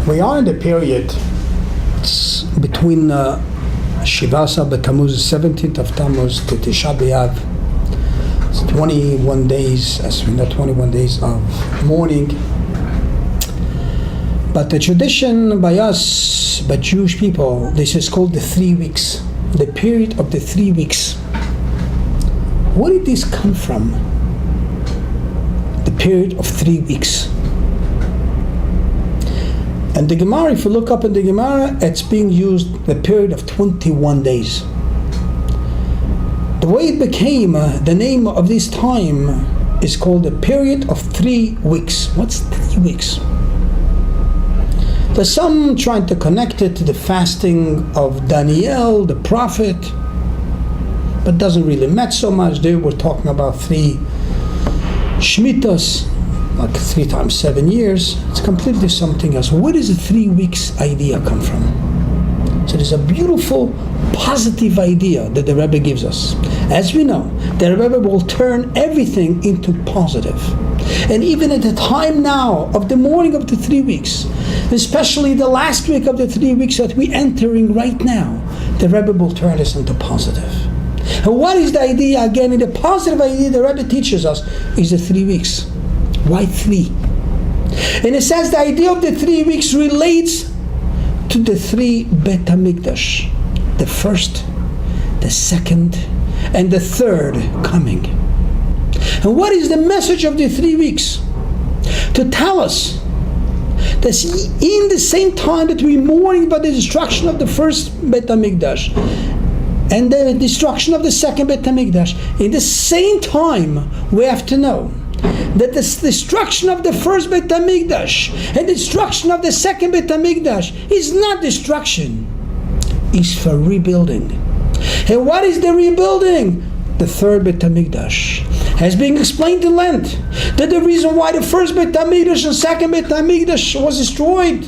We are in the period between Shivasa B'Tammuz, 17th of Tammuz, to Tisha B'Av. It's 21 days, as we know, 21 days of mourning. But the tradition by us, by Jewish people, this is called the 3 weeks, the period of the 3 weeks. Where did this come from? The period of 3 weeks. And the Gemara, if you look up in the Gemara, it's being used the period of 21 days. The way it became, the name of this time is called the period of 3 weeks. What's 3 weeks? There's some trying to connect it to the fasting of Daniel, the prophet, but doesn't really match so much. There we're talking about 3 Shmitas, like 3 times 7 years. It's completely something else. Where does the 3 weeks idea come from? So there's a beautiful, positive idea that the Rebbe gives us. As we know, the Rebbe will turn everything into positive. And even at the time now of the morning of the 3 weeks, especially the last week of the 3 weeks that we're entering right now, the Rebbe will turn this into positive. And what is the idea? Again, in the positive idea the Rebbe teaches us is the 3 weeks. Why 3? And it says the idea of the 3 weeks relates to the 3 Bet HaMikdash. The first, the second, and the third coming. And what is the message of the 3 weeks? To tell us that in the same time that we're mourning about the destruction of the first Bet HaMikdash and the destruction of the second Bet HaMikdash, in the same time we have to know that the destruction of the first Bet HaMikdash and the destruction of the second Bet HaMikdash is not destruction, it's for rebuilding. And what is the rebuilding? The third Bet HaMikdash has been explained in length, that the reason why the first Bet HaMikdash and second Bet HaMikdash was destroyed,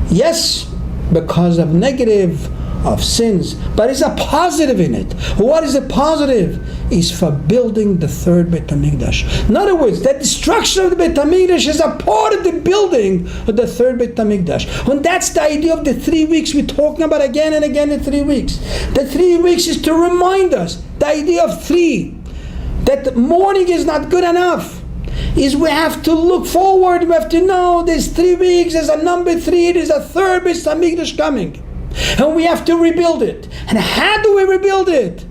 yes, because of negative of sins, but it's a positive in it. What is the positive? Is for building the third Bet HaMikdash. In other words, that destruction of the Bet HaMikdash is a part of the building of the third Bet HaMikdash. And that's the idea of the 3 weeks we're talking about again and again in 3 weeks. The 3 weeks is to remind us the idea of 3, that mourning is not good enough. Is we have to look forward, we have to know there's 3 weeks, there's a number 3, there's a third Bet HaMikdash coming. And we have to rebuild it. And how do we rebuild it?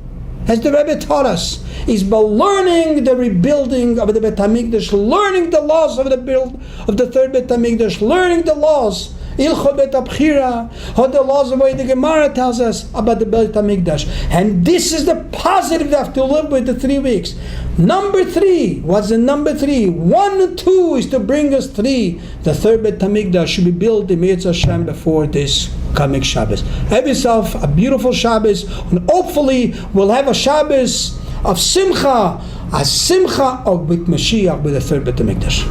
As the Rebbe taught us, is by learning the rebuilding of the Bet HaMikdash, learning the laws of the third Bet HaMikdash, learning the laws, Ilchot Bet HaBchira, or the laws of the way the Gemara tells us about the Bet HaMikdash. And this is the positive that have to live with the 3 weeks. Number 3, what's the number 3? 1 and 2 is to bring us 3. The third Bet HaMikdash should be built in Mitzvah Hashem before this coming Shabbos. Have yourself a beautiful Shabbos, and hopefully we'll have a Shabbos of Simcha, a Simcha of with Mashiach with the third Bet HaMikdash.